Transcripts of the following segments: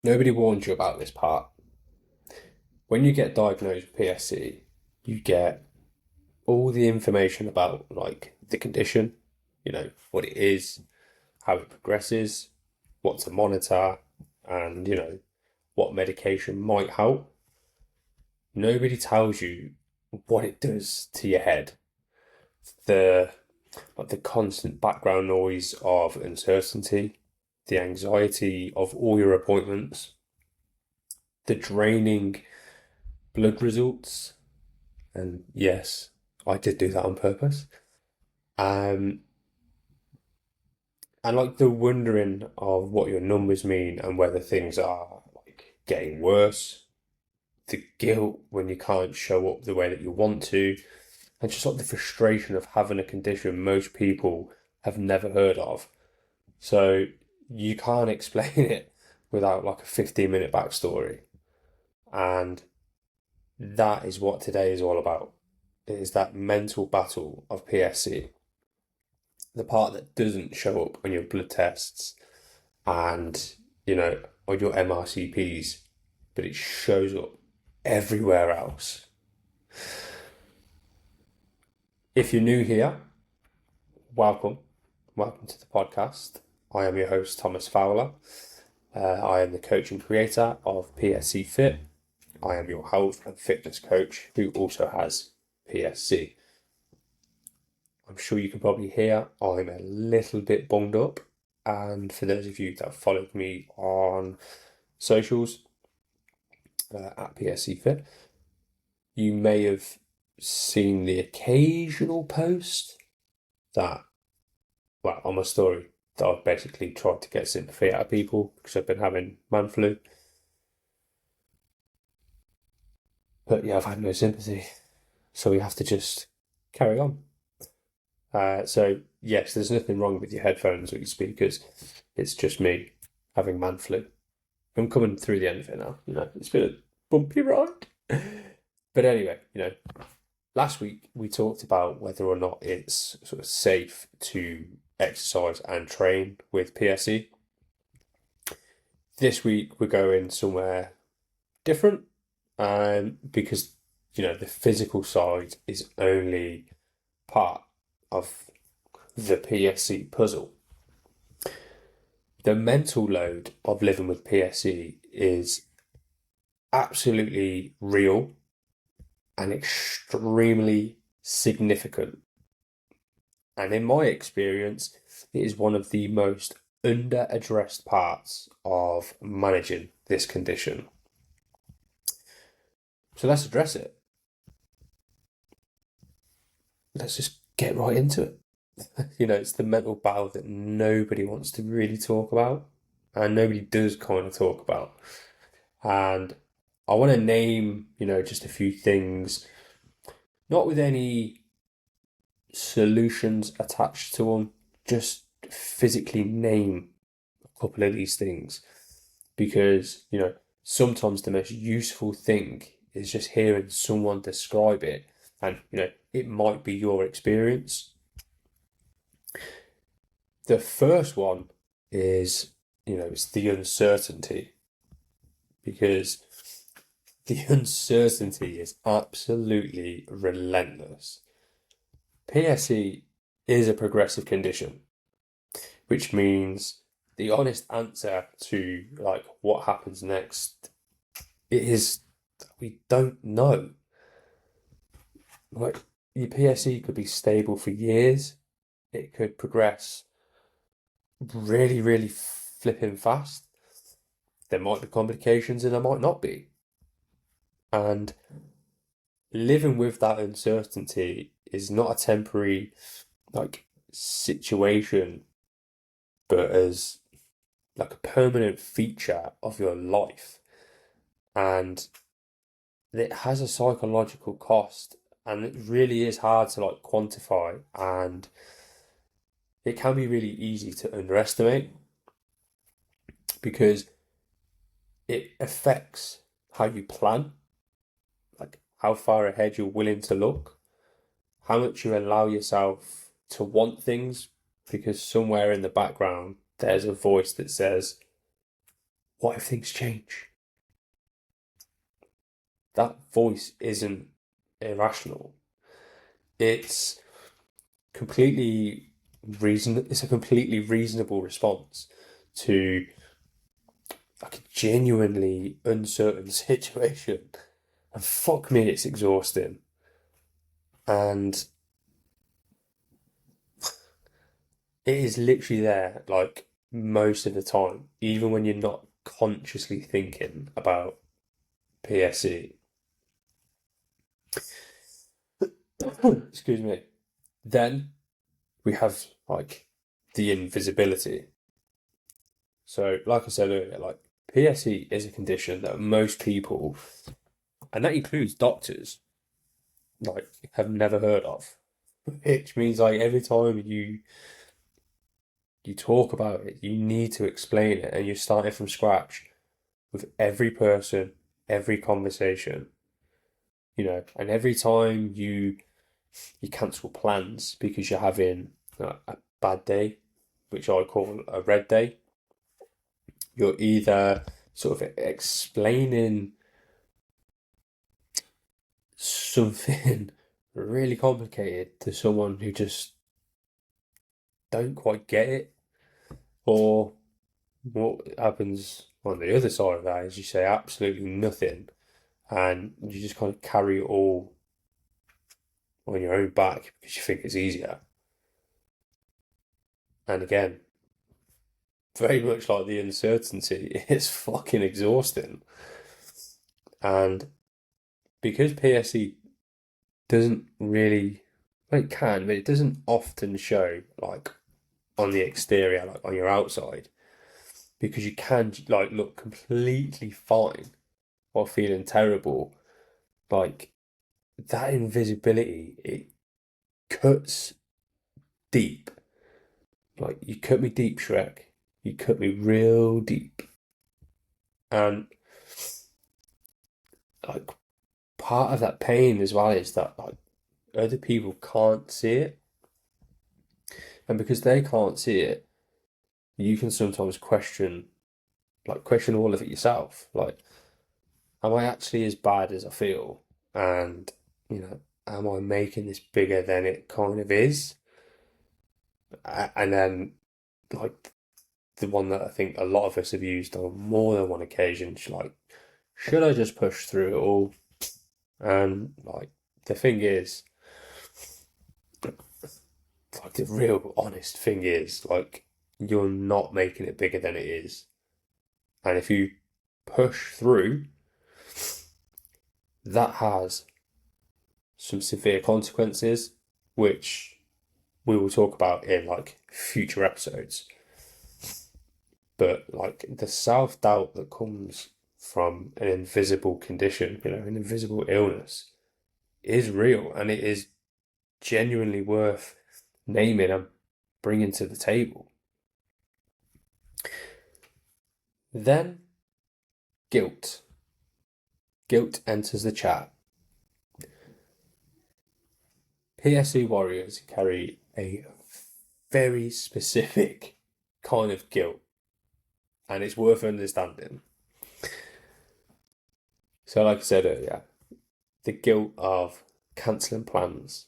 Nobody warned you about this part. When you get diagnosed with PSC, you get all the information about like the condition, what it is, how it progresses, what to monitor, and what medication might help. Nobody tells you what it does to your head. The the constant background noise of uncertainty, the anxiety of all your appointments, the draining blood results, and yes, I did do that on purpose. Um, and like the wondering of what your numbers mean and whether things are like getting worse, the guilt when you can't show up the way that you want to, and just like the frustration of having a condition most people have never heard of. So you can't explain it without like a 15-minute backstory. And that is what today is all about. It is that mental battle of PSC, the part that doesn't show up on your blood tests and, on your MRCPs, but it shows up everywhere else. If you're new here, welcome. Welcome to the podcast. I am your host, Thomas Fowler. I am the coach and creator of PSC Fit. I am your health and fitness coach who also has PSC. I'm sure you can probably hear I'm a little bit bunged up. And for those of you that have followed me on socials at PSC Fit, you may have seen the occasional post that, well, on my story, that I've basically tried to get sympathy out of people because I've been having man flu. But yeah, I've had no sympathy. So we have to just carry on. So yes, there's nothing wrong with your headphones or your speakers. It's just me having man flu. I'm coming through the end of it now. It's been a bumpy ride. But anyway, last week we talked about whether or not it's sort of safe to exercise and train with PSC. This week we're going somewhere different, because the physical side is only part of the PSC puzzle. The mental load of living with PSC is absolutely real and extremely significant. And in my experience, it is one of the most under-addressed parts of managing this condition. So let's address it. Let's just get right into it. It's the mental battle that nobody wants to really talk about, and nobody does kind of talk about. And I want to name, just a few things, not with any solutions attached to them, just physically name a couple of these things. Because, sometimes the most useful thing is just hearing someone describe it, and, it might be your experience. The first one is, it's the uncertainty, because the uncertainty is absolutely relentless. PSC is a progressive condition, which means the honest answer to like what happens next is that we don't know. Like your PSC could be stable for years. It could progress really, really flipping fast. There might be complications and there might not be. And living with that uncertainty is not a temporary like situation, but as like a permanent feature of your life. And it has a psychological cost, and it really is hard to like quantify, and it can be really easy to underestimate because it affects how you plan, like how far ahead you're willing to look, how much you allow yourself to want things, because somewhere in the background there's a voice that says, what if things change? That voice isn't irrational. It's it's a completely reasonable response to like a genuinely uncertain situation. And fuck me, it's exhausting. And it is literally there like most of the time, even when you're not consciously thinking about PSC. Excuse me. Then we have like the invisibility. So, like I said earlier, like PSC is a condition that most people, and that includes doctors, like have never heard of. Which means like every time you talk about it, you need to explain it, and you're starting from scratch with every person, every conversation, and every time you cancel plans because you're having a bad day, which I call a red day. You're either sort of explaining something really complicated to someone who just don't quite get it, or what happens on the other side of that is you say absolutely nothing and you just kind of carry it all on your own back because you think it's easier. And again, very much like the uncertainty, it's fucking exhausting. And because PSC doesn't really, well, it can, but it doesn't often show like on the exterior, like on your outside, because you can like look completely fine while feeling terrible. Like that invisibility, it cuts deep. Like you cut me deep, Shrek. You cut me real deep. And like part of that pain as well is that like other people can't see it. And because they can't see it, you can sometimes question all of it yourself. Like, am I actually as bad as I feel? And, am I making this bigger than it kind of is? And then, like, the one that I think a lot of us have used on more than one occasion, like, should I just push through it all? And, like, the thing is, like, the real honest thing is, like, you're not making it bigger than it is. And if you push through, that has some severe consequences, which we will talk about in like future episodes. But like the self doubt that comes from an invisible condition, an invisible illness, is real, and it is genuinely worth naming and bringing to the table. Then guilt. Guilt enters the chat. PSC warriors carry a very specific kind of guilt, and it's worth understanding. So, like I said earlier, the guilt of cancelling plans,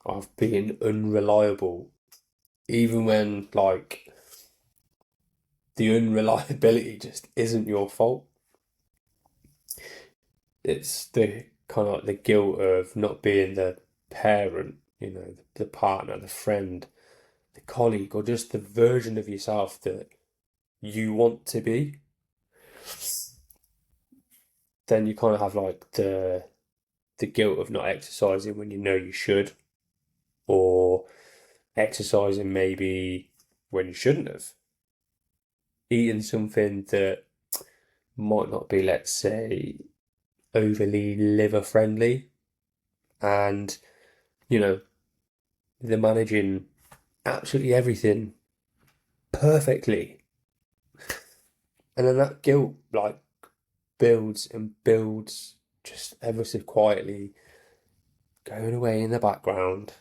of being unreliable, even when like the unreliability just isn't your fault. It's the kind of like the guilt of not being the parent, the partner, the friend, the colleague, or just the version of yourself that you want to be. Then you kind of have like the guilt of not exercising when you know you should, or exercising maybe when you shouldn't have, eating something that might not be, let's say, overly liver friendly, and they're managing absolutely everything perfectly. And then that guilt like builds and builds just ever so quietly, going away in the background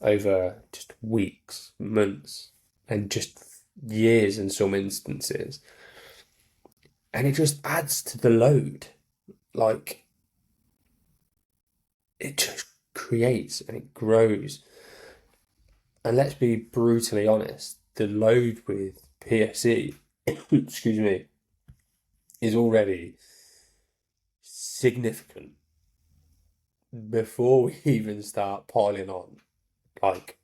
over just weeks, months, and just years in some instances. And it just adds to the load. Like, it just creates and it grows. And let's be brutally honest, the load with PSC, excuse me, is already significant before we even start piling on, like,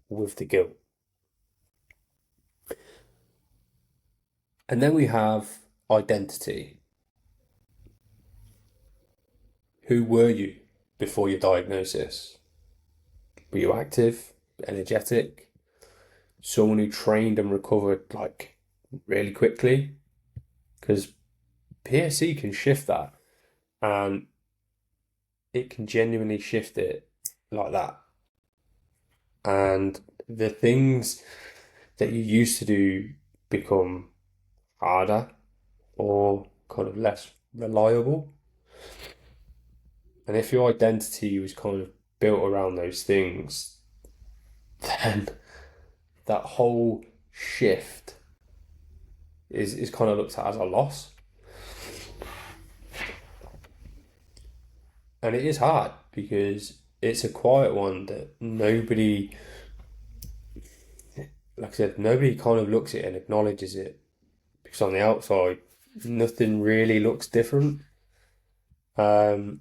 with the guilt. And then we have identity. Who were you before your diagnosis? Were you active, energetic, someone who trained and recovered like really quickly? Because PSC can shift that, and it can genuinely shift it like that. And the things that you used to do become harder or kind of less reliable. And if your identity was kind of built around those things, then that whole shift is kind of looked at as a loss. And it is hard because it's a quiet one that nobody, like I said, nobody kind of looks at it and acknowledges it. Because on the outside, nothing really looks different. And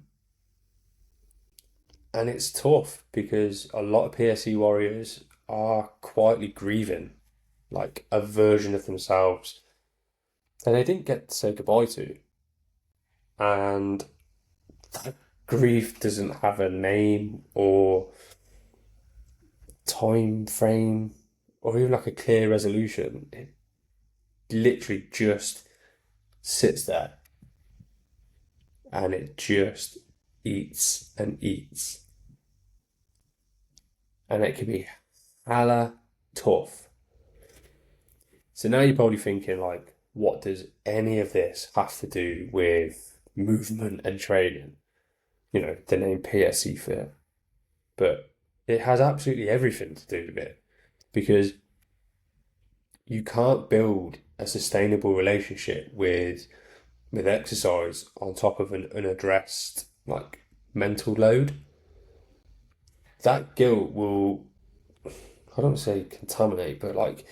it's tough because a lot of PSC warriors are quietly grieving, like a version of themselves that they didn't get to say goodbye to. And that grief doesn't have a name or time frame or even like a clear resolution. It literally just sits there and it just eats and eats. And it can be hella tough. So now you're probably thinking, like, what does any of this have to do with movement and training? You know, the name PSC Fit. But it has absolutely everything to do with it, because you can't build a sustainable relationship with exercise on top of an unaddressed, like, mental load. That guilt will, I don't say contaminate, but like,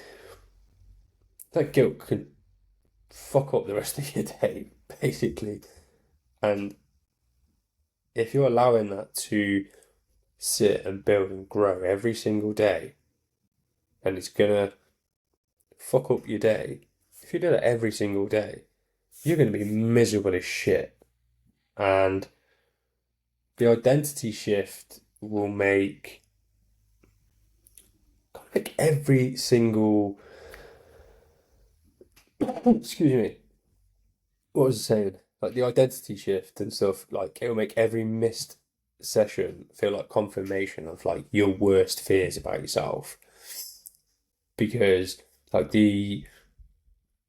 that guilt could fuck up the rest of your day, basically. And if you're allowing that to sit and build and grow every single day, and it's gonna fuck up your day, if you do that every single day, you're gonna be miserable as shit. And the identity shift will make like every single excuse me, what was I saying? Like the identity shift and stuff, like it'll make every missed session feel like confirmation of like your worst fears about yourself. Because like the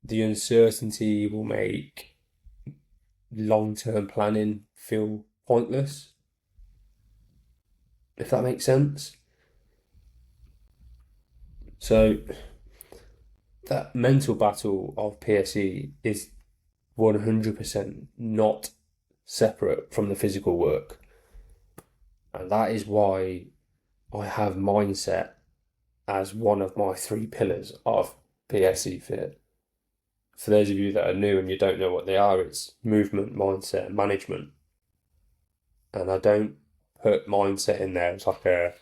uncertainty will make long-term planning feel pointless, if that makes sense. So that mental battle of PSE is 100% not separate from the physical work. And that is why I have mindset as one of my 3 pillars of PSC Fit. For those of you that are new and you don't know what they are, it's movement, mindset, and management. And I don't put mindset in there as like a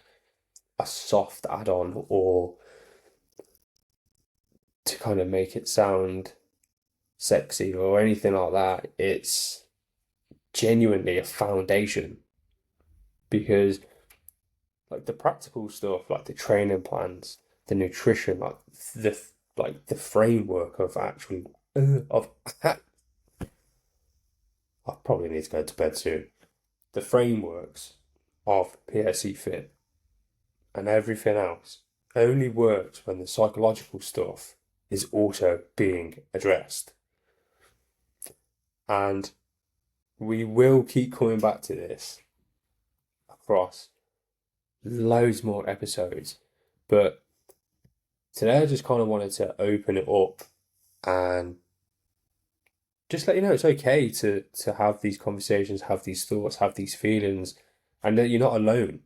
soft add-on or to kind of make it sound sexy or anything like that. It's genuinely a foundation, because like the practical stuff, like the training plans, the nutrition, like the framework of actually of I probably need to go to bed soon. The frameworks of PSC Fit and everything else only works when the psychological stuff is also being addressed. And we will keep coming back to this across loads more episodes. But today I just kind of wanted to open it up and just let you know it's okay to have these conversations, have these thoughts, have these feelings, and that you're not alone.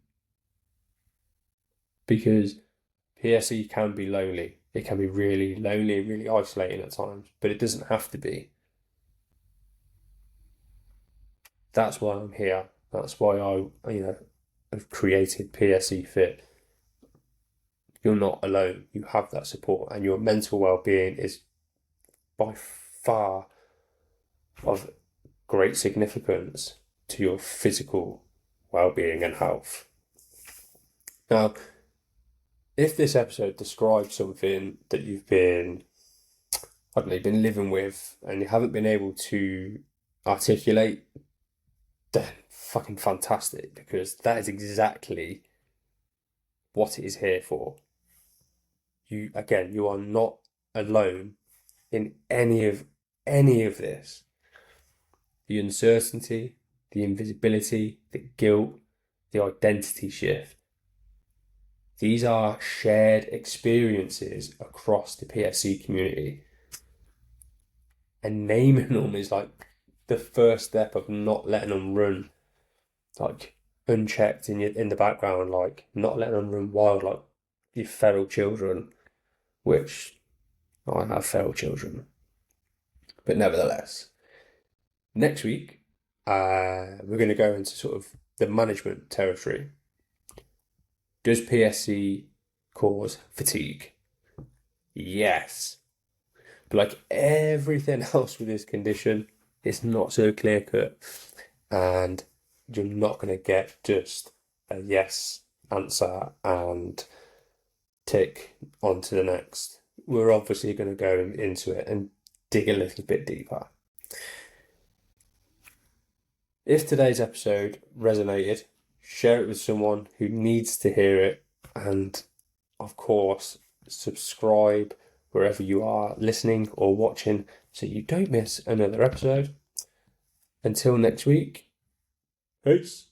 Because PSC can be lonely. It can be really lonely, really isolating at times, but it doesn't have to be. That's why I'm here. That's why have created PSC Fit. You're not alone. You have that support, and your mental well-being is by far of great significance to your physical well-being and health. Now, if this episode describes something that you've been, I don't know, been living with and you haven't been able to articulate, then fucking fantastic, because that is exactly what it is here for. You are not alone in any of this. The uncertainty, the invisibility, the guilt, the identity shift. These are shared experiences across the PSC community. And naming them is like the first step of not letting them run like unchecked in the background, like not letting them run wild like your feral children, which I have feral children. But nevertheless, next week, we're going to go into sort of the management territory. Does PSC cause fatigue? Yes. But like everything else with this condition, it's not so clear cut. And you're not going to get just a yes answer and tick on to the next. We're obviously going to go into it and dig a little bit deeper. If today's episode resonated, share it with someone who needs to hear it, and of course, subscribe wherever you are listening or watching so you don't miss another episode. Until next week, peace.